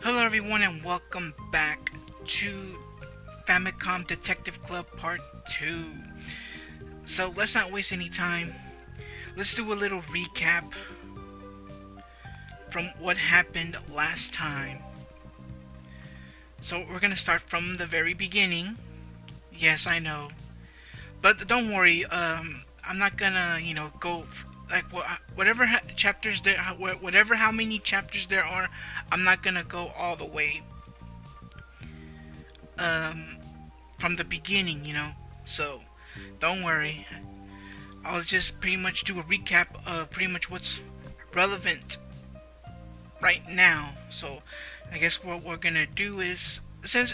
Hello everyone and welcome back to Famicom Detective Club Part 2. So let's not waste any time. Let's do a little recap from what happened last time. So we're gonna start from the very beginning. Yes, I know. But don't worry, I'm not gonna, go like whatever chapters there, whatever how many chapters there are. I'm not gonna go all the way from the beginning. So don't worry. I'll just pretty much do a recap of pretty much what's relevant right now. So I guess what we're gonna do is, since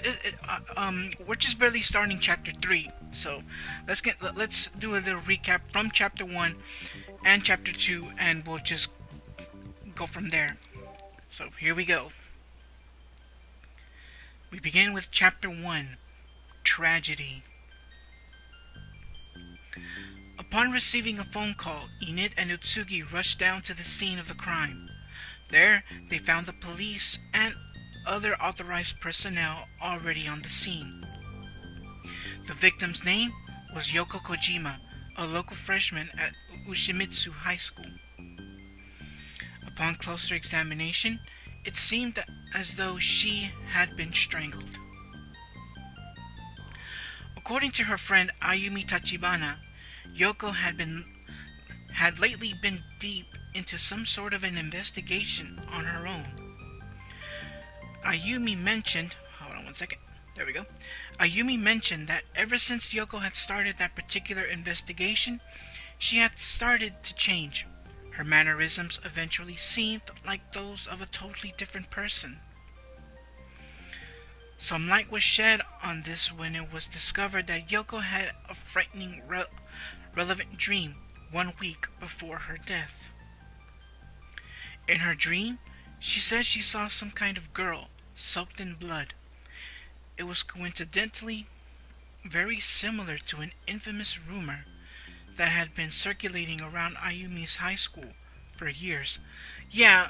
we're just barely starting chapter 3, so let's do a little recap from chapter 1 and chapter 2, and we'll just go from there. So here we go. We begin with chapter 1, Tragedy. Upon receiving a phone call, Enid and Utsugi rushed down to the scene of the crime. There, they found the police and other authorized personnel already on the scene. The victim's name was Yoko Kojima, a local freshman at Ushimitsu High School. Upon closer examination, it seemed as though she had been strangled. According to her friend Ayumi Tachibana, Yoko had lately been deep into some sort of an investigation on her own. Ayumi mentioned that ever since Yoko had started that particular investigation, she had started to change. Her mannerisms eventually seemed like those of a totally different person. Some light was shed on this when it was discovered that Yoko had a frightening relevant dream 1 week before her death. In her dream, she said she saw some kind of girl soaked in blood. It was coincidentally very similar to an infamous rumor that had been circulating around Ayumi's high school for years. Yeah,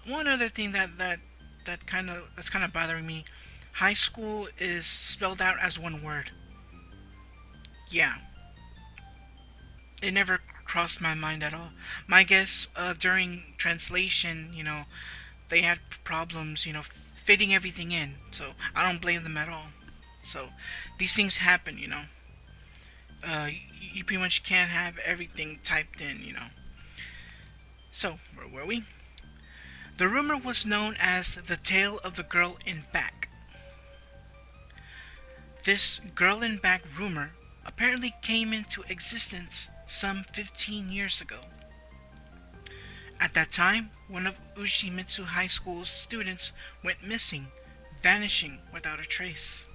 one other thing that's kind of bothering me. High school is spelled out as one word. Yeah. It never crossed my mind at all. My guess, during translation, they had problems, fitting everything in. So I don't blame them at all. So these things happen. You pretty much can't have everything typed in. So where were we? The rumor was known as the Tale of the Girl in Back. This girl in back rumor apparently came into existence some 15 years ago. At that time, one of Ushimitsu High School's students went missing, vanishing without a trace.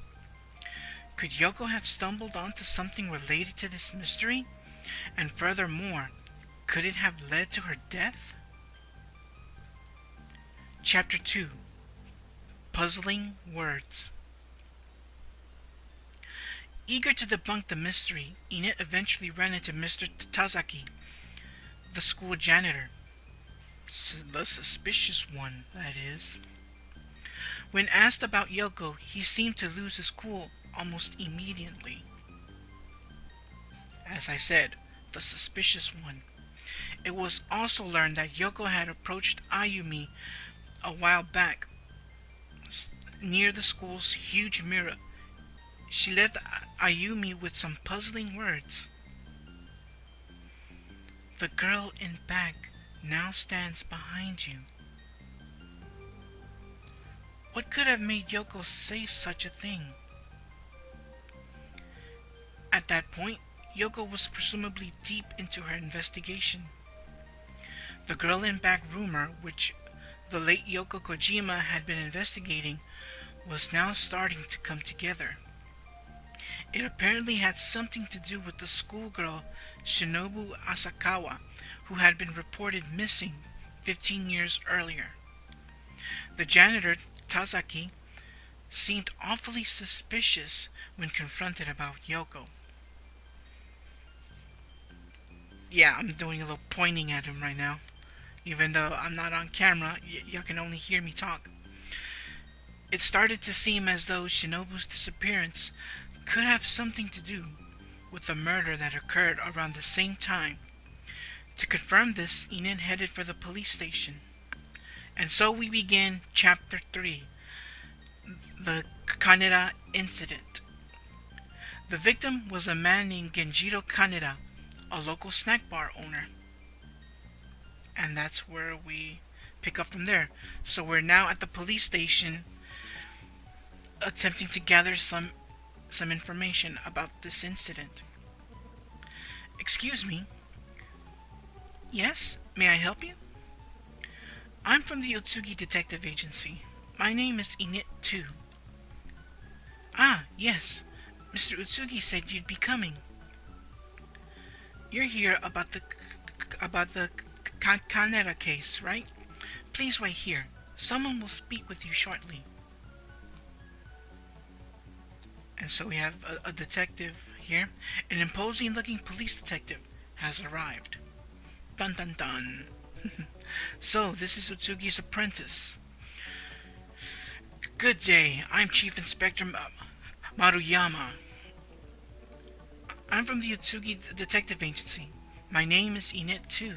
Could Yoko have stumbled onto something related to this mystery? And furthermore, could it have led to her death? Chapter 2, Puzzling Words. Eager to debunk the mystery, Enid eventually ran into Mr. Tazaki, the school janitor. The suspicious one, that is. When asked about Yoko, he seemed to lose his cool almost immediately. As I said, the suspicious one. It was also learned that Yoko had approached Ayumi a while back near the school's huge mirror. She left Ayumi with some puzzling words. The girl in back now stands behind you. What could have made Yoko say such a thing? At that point, Yoko was presumably deep into her investigation. The girl in back rumor, which the late Yoko Kojima had been investigating, was now starting to come together. It apparently had something to do with the schoolgirl Shinobu Asakawa, who had been reported missing 15 years earlier. The janitor, Tazaki, seemed awfully suspicious when confronted about Yoko. Yeah, I'm doing a little pointing at him right now. Even though I'm not on camera, y'all can only hear me talk. It started to seem as though Shinobu's disappearance could have something to do with the murder that occurred around the same time. To confirm this, Inen headed for the police station. And so we begin Chapter 3, the Kaneda Incident. The victim was a man named Genjiro Kaneda, a local snack bar owner. And that's where we pick up from there. So we're now at the police station attempting to gather some information about this incident. Excuse me. Yes, may I help you? I'm from the Otsugi Detective Agency. My name is Init 2. Ah, yes. Mr. Utsugi said you'd be coming. You're here about the Kaneda case, right? Please wait here. Someone will speak with you shortly. And so we have a detective here. An imposing-looking police detective has arrived. Dun dun dun. So, this is Utsugi's apprentice. Good day. I'm Chief Inspector Maruyama. I'm from the Utsugi Detective Agency. My name is Init 2.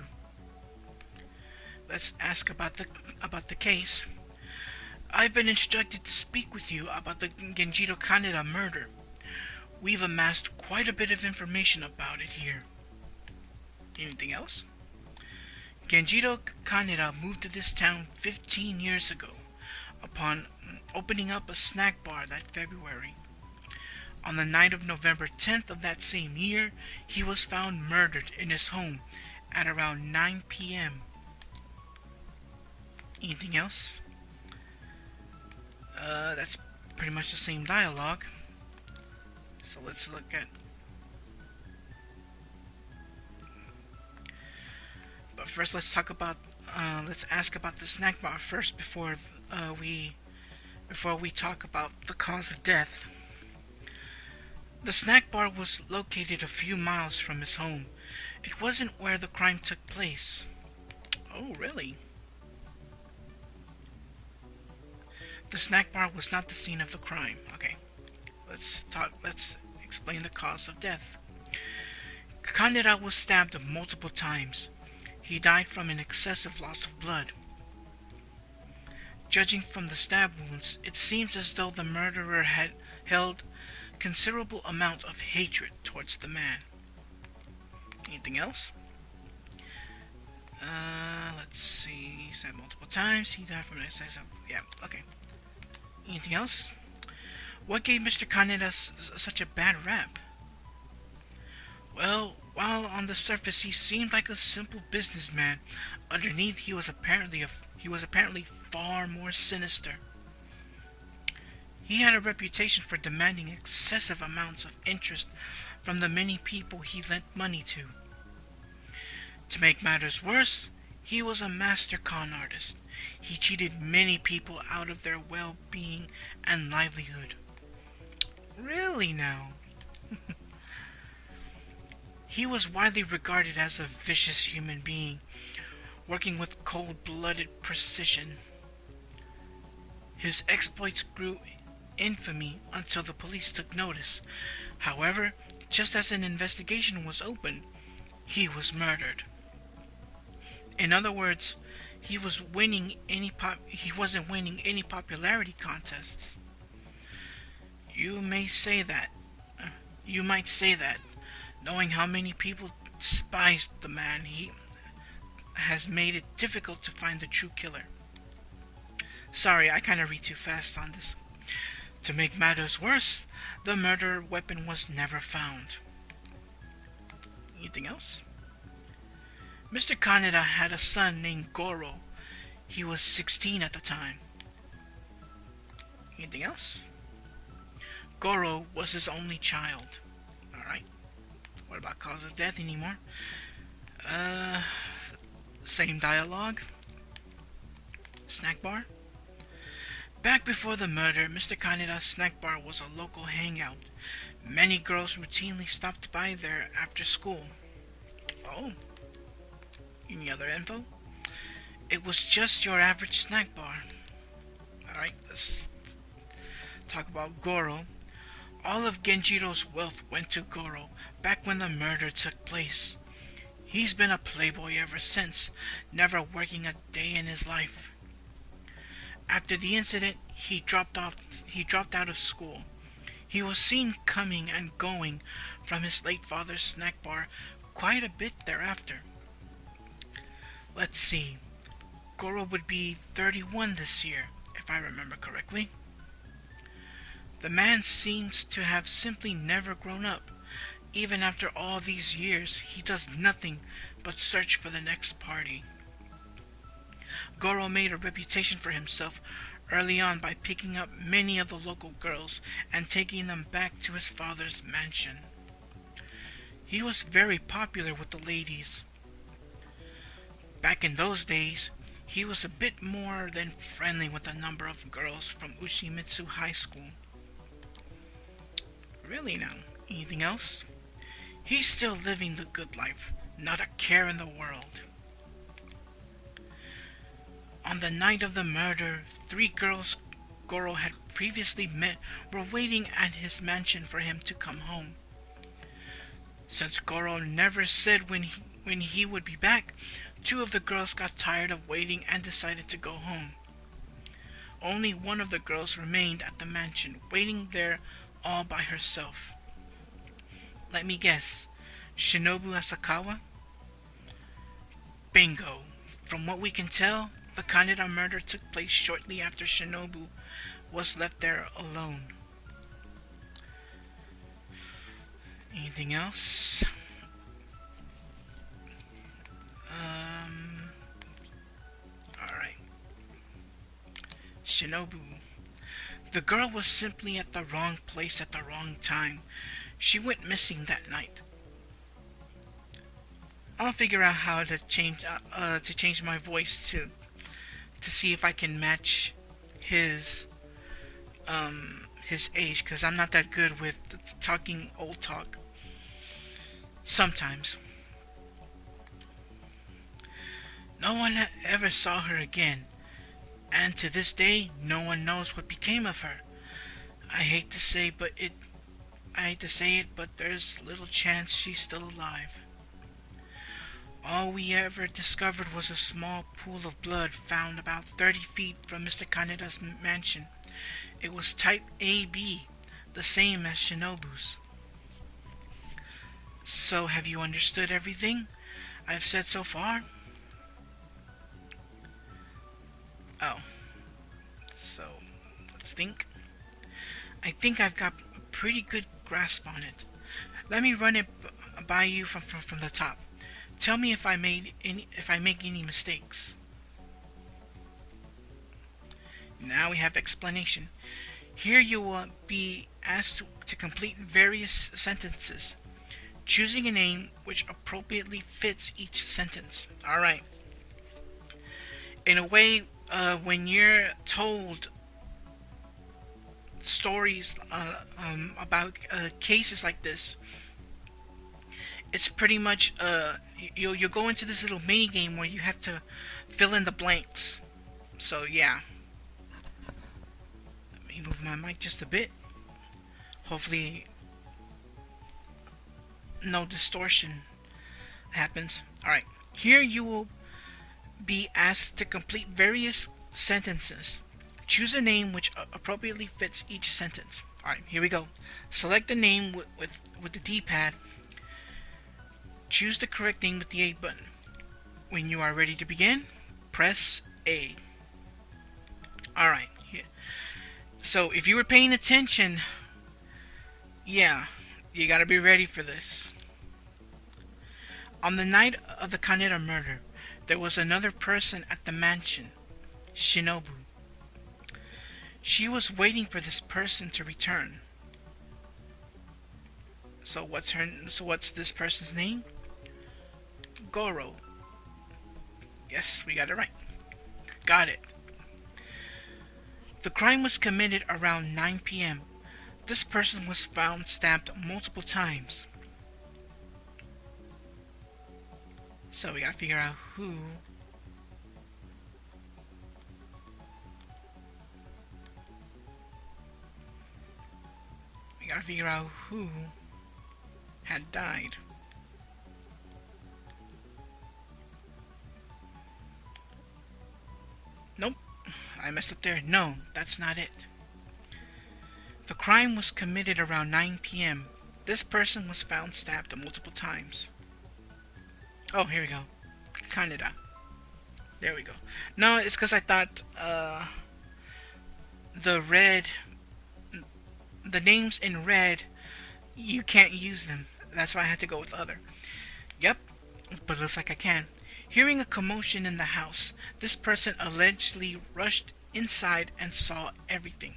Let's ask about the case. I've been instructed to speak with you about the Genjiro Kaneda murder. We've amassed quite a bit of information about it here. Anything else? Genjiro Kaneda moved to this town 15 years ago, upon opening up a snack bar that February. On the night of November 10th of that same year, he was found murdered in his home at around 9 p.m. Anything else? That's pretty much the same dialogue. So let's look at... But first let's talk about... let's ask about the snack bar first before we talk about the cause of death. The snack bar was located a few miles from his home. It wasn't where the crime took place. Oh, really? The snack bar was not the scene of the crime. Okay. Let's explain the cause of death. Kaneda was stabbed multiple times. He died from an excessive loss of blood. Judging from the stab wounds, it seems as though the murderer had held considerable amount of hatred towards the man. Anything else? Let's see. He said multiple times. He died from an excessive... Yeah, okay. Anything else? What gave Mr. Kaneda such a bad rap? Well, while on the surface he seemed like a simple businessman, underneath he was apparently far more sinister. He had a reputation for demanding excessive amounts of interest from the many people he lent money to. To make matters worse, he was a master con artist. He cheated many people out of their well-being and livelihood. Really now? He was widely regarded as a vicious human being, working with cold-blooded precision. His exploits grew infamy until the police took notice. However, just as an investigation was opened, he was murdered. In other words, he wasn't winning any popularity contests. You might say that, knowing how many people despised the man, he has made it difficult to find the true killer. Sorry, I kind of read too fast on this. To make matters worse, the murder weapon was never found. Anything else? Mr. Kaneda had a son named Goro. He was 16 at the time. Anything else? Goro was his only child. Alright. What about cause of death anymore? Same dialogue. Snack bar. Back before the murder, Mr. Kaneda's snack bar was a local hangout. Many girls routinely stopped by there after school. Oh. Any other info? It was just your average snack bar. Alright, let's talk about Goro. All of Genjiro's wealth went to Goro back when the murder took place. He's been a playboy ever since, never working a day in his life. After the incident, he dropped out of school. He was seen coming and going from his late father's snack bar quite a bit thereafter. Let's see. Goro would be 31 this year, if I remember correctly. The man seems to have simply never grown up. Even after all these years, he does nothing but search for the next party. Goro made a reputation for himself early on by picking up many of the local girls and taking them back to his father's mansion. He was very popular with the ladies. Back in those days, he was a bit more than friendly with a number of girls from Ushimitsu High School. Really now, anything else? He's still living the good life, not a care in the world. On the night of the murder, 3 girls Goro had previously met were waiting at his mansion for him to come home. Since Goro never said when he would be back, 2 of the girls got tired of waiting and decided to go home. Only one of the girls remained at the mansion, waiting there all by herself. Let me guess, Shinobu Asakawa? Bingo! From what we can tell, the Kaneda murder took place shortly after Shinobu was left there alone. Anything else? Alright. Shinobu. The girl was simply at the wrong place at the wrong time. She went missing that night. I'll figure out how to change my voice to see if I can match his age, because I'm not that good with talking old talk. Sometimes. No one ever saw her again, and to this day, no one knows what became of her. I hate to say it, but there's little chance she's still alive. All we ever discovered was a small pool of blood found about 30 feet from Mr. Kaneda's mansion. It was type AB, the same as Shinobu's. So, have you understood everything I've said so far? Oh. So, let's think. I think I've got a pretty good grasp on it. Let me run it by you from the top. Tell me if I make any mistakes. Now we have explanation. Here you will be asked to complete various sentences, choosing a name which appropriately fits each sentence. Alright. In a way, when you're told stories about cases like this, it's pretty much you'll go into this little mini game where you have to fill in the blanks. So yeah, let me move my mic just a bit. Hopefully no distortion happens. Alright, here you will be asked to complete various sentences. Choose a name which appropriately fits each sentence. Alright, here we go. Select the name with the D-pad. Choose the correct name with the A button. When you are ready to begin, press A. Alright. So, if you were paying attention, yeah, you gotta be ready for this. On the night of the Kaneda murder, there was another person at the mansion, Shinobu. She was waiting for this person to return. So what's this person's name? Goro. Yes, we got it right. Got it. The crime was committed around 9 p.m. This person was found stabbed multiple times. So we gotta figure out who. figure out who had died. Nope, I messed up there. No, that's not it. The crime was committed around 9 p.m. This person was found stabbed multiple times. Oh, here we go. Kaneda. There we go. No, it's because I thought the names in red, you can't use them. That's why I had to go with other. Yep, but looks like I can. Hearing a commotion in the house, this person allegedly rushed inside and saw everything.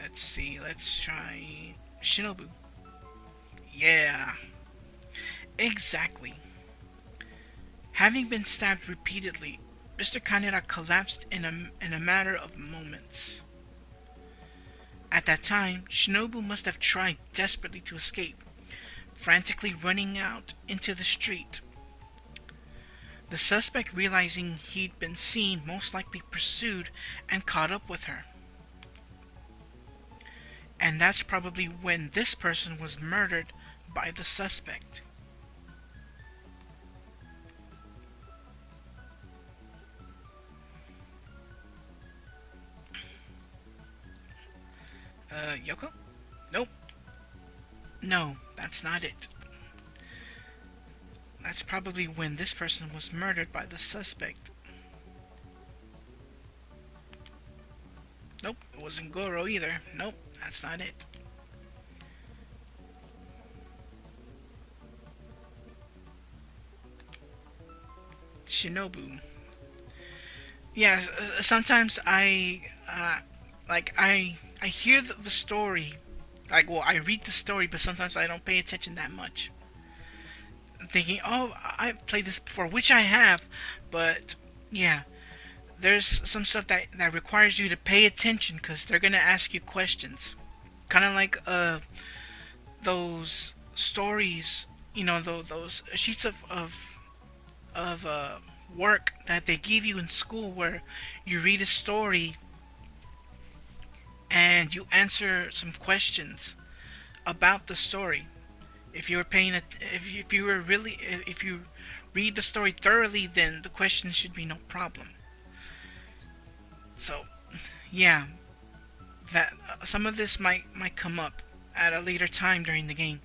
Let's see, let's try Shinobu. Yeah, exactly. Having been stabbed repeatedly, Mr. Kaneda collapsed in a matter of moments. At that time, Shinobu must have tried desperately to escape, frantically running out into the street. The suspect, realizing he'd been seen, most likely pursued and caught up with her. And that's probably when this person was murdered by the suspect. Yoko? Nope. No, that's not it. That's probably when this person was murdered by the suspect. Nope, it wasn't Goro either. Nope, that's not it. Shinobu. Yeah, sometimes I hear the story. Like, well, I read the story, but sometimes I don't pay attention that much. I'm thinking, oh, I've played this before, which I have, but yeah, there's some stuff that requires you to pay attention because they're gonna ask you questions. Kind of like those stories, you know, those sheets of work that they give you in school where you read a story and you answer some questions about the story. If you read the story thoroughly, then the questions should be no problem. So, yeah, that some of this might come up at a later time during the game.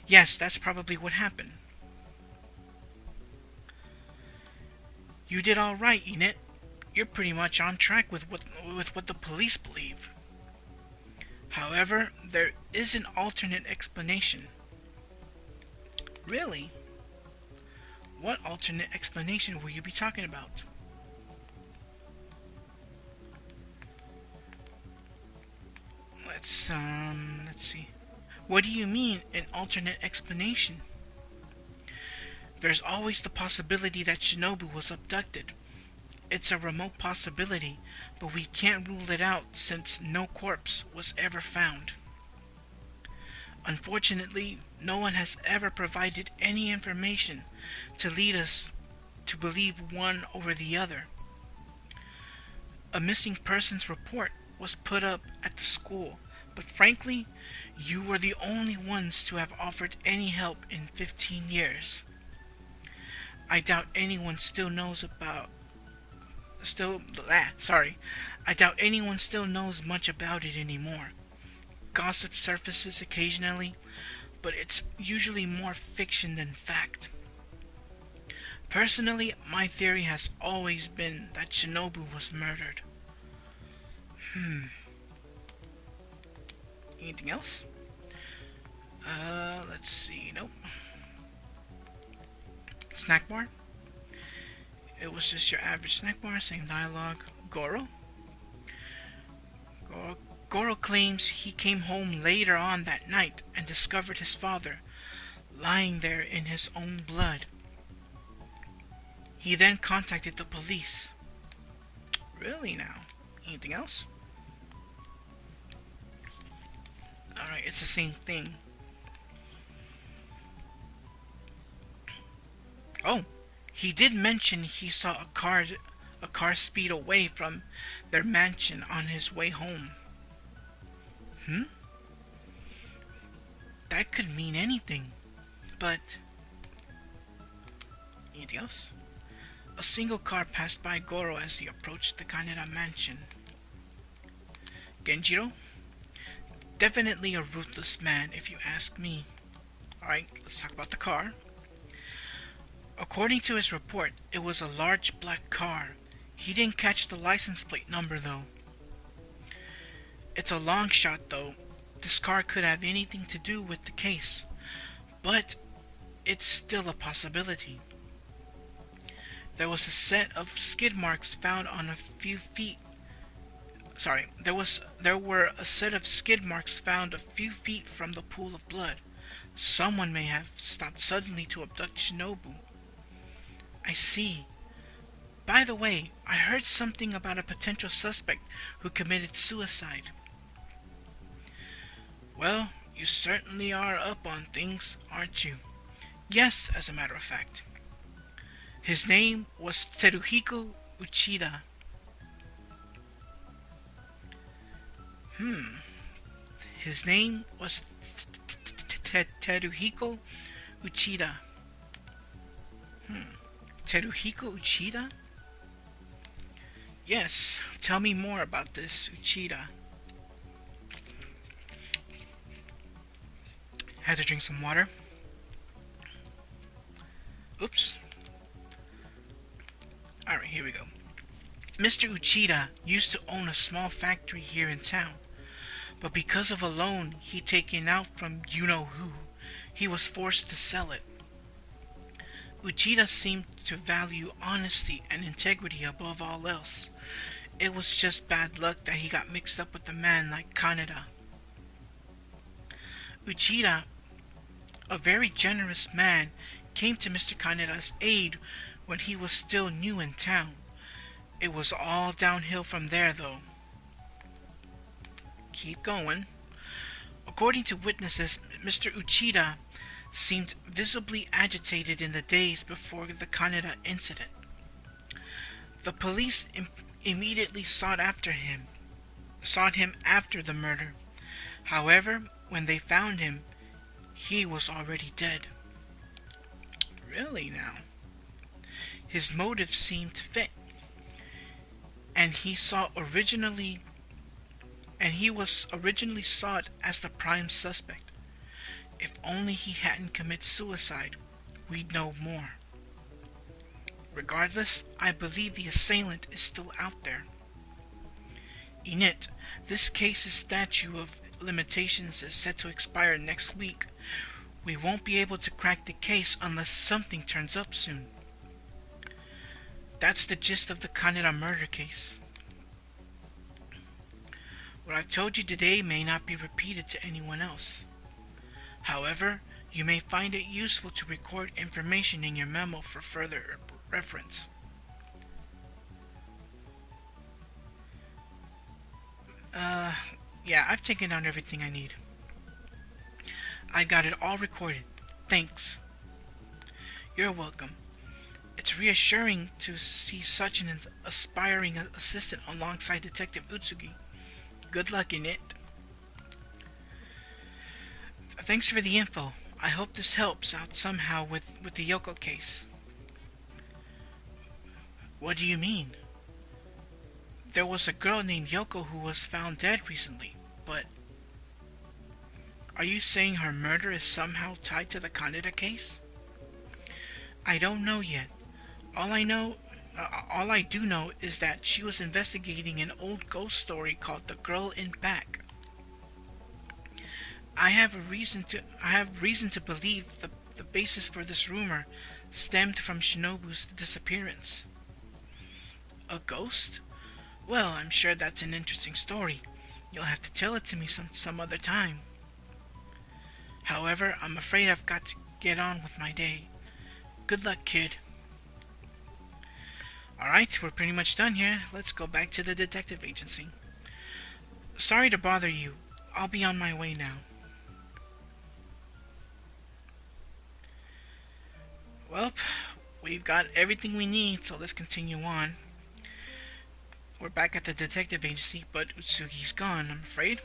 Yes, that's probably what happened. You did all right, Enid. You're pretty much on track with what the police believe. However, there is an alternate explanation. Really? What alternate explanation will you be talking about? Let's see. What do you mean, an alternate explanation? There's always the possibility that Shinobu was abducted. It's a remote possibility, but we can't rule it out since no corpse was ever found. Unfortunately, no one has ever provided any information to lead us to believe one over the other. A missing persons report was put up at the school, but frankly, you were the only ones to have offered any help in 15 years. I doubt anyone still knows much about it anymore. Gossip surfaces occasionally, but it's usually more fiction than fact. Personally, my theory has always been that Shinobu was murdered. Anything else? Let's see. Nope. Snack bar? It was just your average snack bar, same dialogue. Goro? Goro claims he came home later on that night and discovered his father lying there in his own blood. He then contacted the police. Really now? Anything else? Alright, it's the same thing. Oh, he did mention he saw a car speed away from their mansion on his way home. Hmm? That could mean anything, but... anything else? A single car passed by Goro as he approached the Kaneda mansion. Genjiro? Definitely a ruthless man, if you ask me. Alright, let's talk about the car. According to his report, it was a large black car. He didn't catch the license plate number, though. It's a long shot, though. This car could have anything to do with the case. But it's still a possibility. There was a set of skid marks found on a few feet. There were a set of skid marks found a few feet from the pool of blood. Someone may have stopped suddenly to abduct Shinobu. I see. By the way, I heard something about a potential suspect who committed suicide. Well, you certainly are up on things, aren't you? Yes, as a matter of fact. His name was Teruhiko Uchida. His name was Teruhiko Uchida. Teruhiko Uchida? Yes, tell me more about this Uchida. Had to drink some water. Oops. Alright, here we go. Mr. Uchida used to own a small factory here in town, but because of a loan he'd taken out from you-know-who, he was forced to sell it. Uchida seemed to value honesty and integrity above all else. It was just bad luck that he got mixed up with a man like Kaneda. Uchida, a very generous man, came to Mr. Kaneda's aid when he was still new in town. It was all downhill from there, though. Keep going. According to witnesses, Mr. Uchida seemed visibly agitated in the days before the Kaneda incident. The police immediately sought him after the murder. However, when they found him, he was already dead. Really now? His motive seemed to fit, and he was originally sought as the prime suspect. If only he hadn't committed suicide, we'd know more. Regardless, I believe the assailant is still out there. Init, this case's statute of limitations is set to expire next week. We won't be able to crack the case unless something turns up soon. That's the gist of the Kaneda murder case. What I've told you today may not be repeated to anyone else. However, you may find it useful to record information in your memo for further reference. Yeah, I've taken down everything I need. I got it all recorded. Thanks. You're welcome. It's reassuring to see such an aspiring assistant alongside Detective Utsugi. Good luck in it. Thanks for the info. I hope this helps out somehow with the Yoko case. What do you mean? There was a girl named Yoko who was found dead recently, but... Are you saying her murder is somehow tied to the Kaneda case? I don't know yet. All I do know is that she was investigating an old ghost story called The Girl in Back. I have reason to believe the basis for this rumor stemmed from Shinobu's disappearance. A ghost? Well, I'm sure that's an interesting story. You'll have to tell it to me some other time. However, I'm afraid I've got to get on with my day. Good luck, kid. Alright, we're pretty much done here. Let's go back to the detective agency. Sorry to bother you. I'll be on my way now. Well, we've got everything we need, so let's continue on. we're back at the detective agency, but Utsugi's gone, I'm afraid.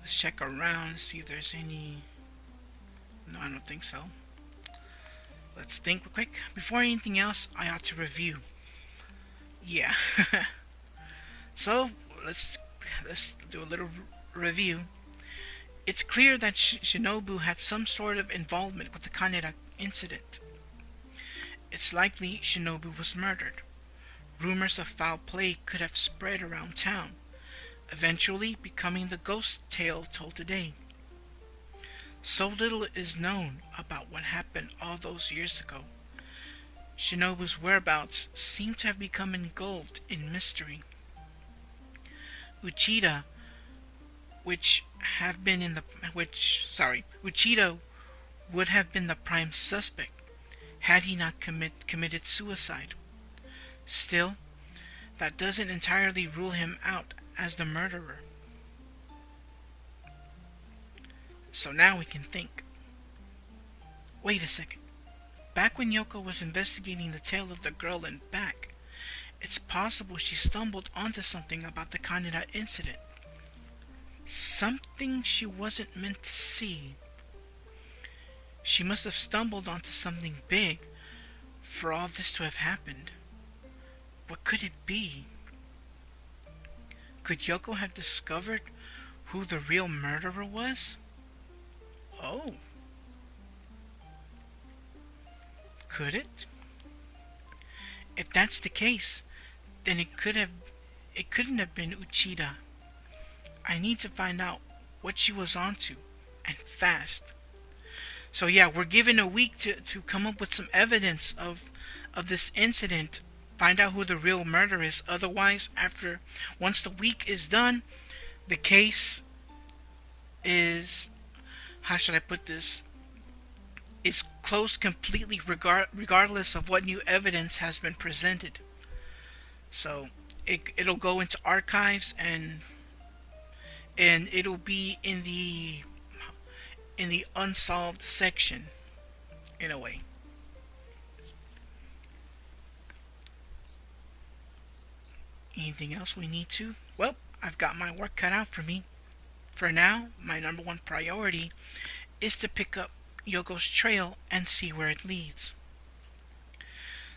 Let's check around, see if there's any... No, I don't think so. Let's think real quick. Before anything else, I ought to review. Yeah. So, let's do a little review. It's clear that Shinobu had some sort of involvement with the Kaneda incident. It's likely Shinobu was murdered. Rumors of foul play could have spread around town, eventually becoming the ghost tale told today. So little is known about what happened all those years ago. Shinobu's whereabouts seem to have become engulfed in mystery. Uchida, Uchida would have been the prime suspect had he not committed suicide. Still, that doesn't entirely rule him out as the murderer. So now we can think. Wait a second. Back when Yoko was investigating the tale of the girl and back, it's possible she stumbled onto something about the Kaneda incident. Something she wasn't meant to see. She must have stumbled onto something big for all this to have happened. What could it be? Could Yoko have discovered who the real murderer was? Oh. Could it? If that's the case, then it couldn't have been Uchida. I need to find out what she was onto, and fast. So yeah, we're given a week to come up with some evidence of this incident. Find out who the real murderer is. Otherwise, once the week is done, the case is, how should I put this? It's closed completely regardless of what new evidence has been presented. So it'll go into archives and it'll be in the unsolved section in a way. Anything else we need to? Well, I've got my work cut out for me. For now, my number one priority is to pick up Yoko's trail and see where it leads.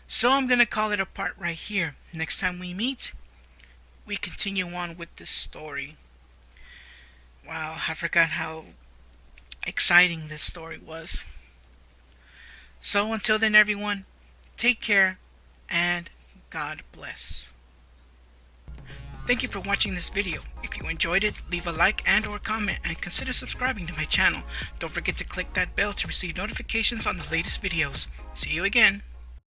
So I'm going to call it a part right here. Next time we meet, we continue on with this story. Wow, I forgot how exciting this story was. So until then, everyone, take care and God bless. Thank you for watching this video. If you enjoyed it, leave a like and or comment and consider subscribing to my channel. Don't forget to click that bell to receive notifications on the latest videos. See you again.